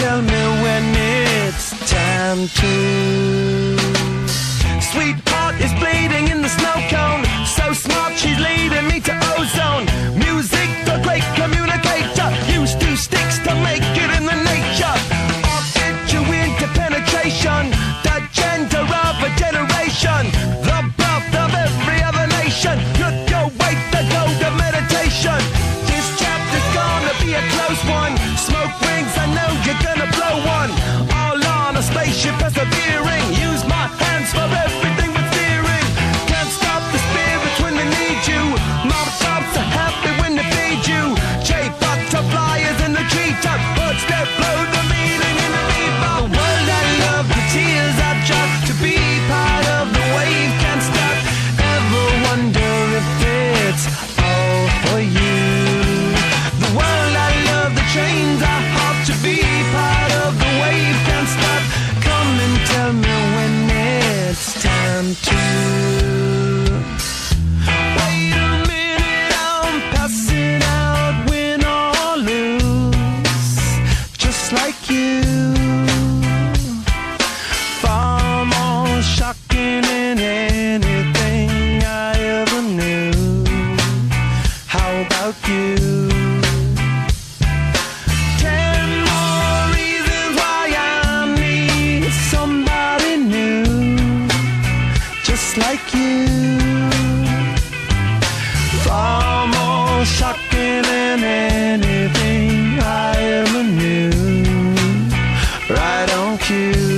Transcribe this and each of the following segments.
tell me when it's time to. Sweetheart is bleeding in the snow cone. So smart, she's leading me to ozone. Music, the great communicator. Use two sticks to make it in the nature. I'll get you into penetration. The gender of a generation. The birth of every other nation. Look your way to go to meditation. This chapter's gonna be a close one. Smoke rings, I know you're gonna blow one. All on a spaceship persevering. Use my hands for everything but steering. Can't stop the spirits when they need you. Mom tops are happy when they feed you. J-butterflies in the treetop. Birds that blow the meaning in the bebop. The world I love, the tears I drop. To be part of the wave can't stop. Ever wonder if it's all for you? The world I love, the trains I hop. To be part of the wave can't stop. Come and tell me when it's time to. Wait a minute, I'm passing out, win or lose, just like you. Far more shocking than anything I ever knew. How about you? 10 more reasons why I need somebody new, just like you. Far more shocking than anything I ever knew. Right on cue.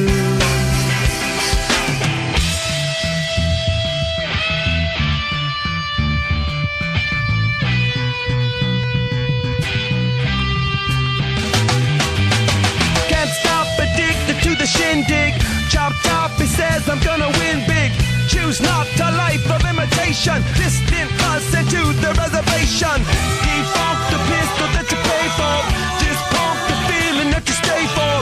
Can't stop, addicted to the shindig. Chop top, he says I'm gonna win big. Choose not a life of imitation. Distant us into the reservation. Default the pistol that you pay for. Dispunk the feeling that you stay for.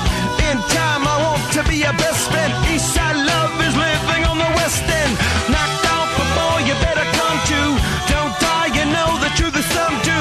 In time I want to be your best friend. Eastside love is living on the west end. Knocked out before you better come to. Don't die, you know the truth is some do.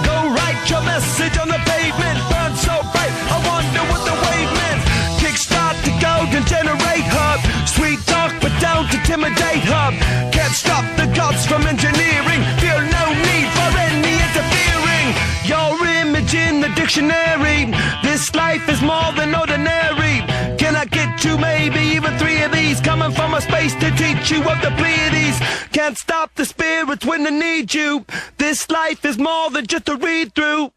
Go write your message on the pavement. Burn so bright, I wonder what the wave meant. Kickstart the golden generate hub. Sweet talk but don't intimidate hub. Can't stop the gods from engineering. Feel no need for any interfering. Your image in the dictionary. This life is more than ordinary. Can I get you maybe even 3 of these? Coming from a space to teach you of the Pleiades. Can't stop the spirits when they need you. This life is more than just a read through.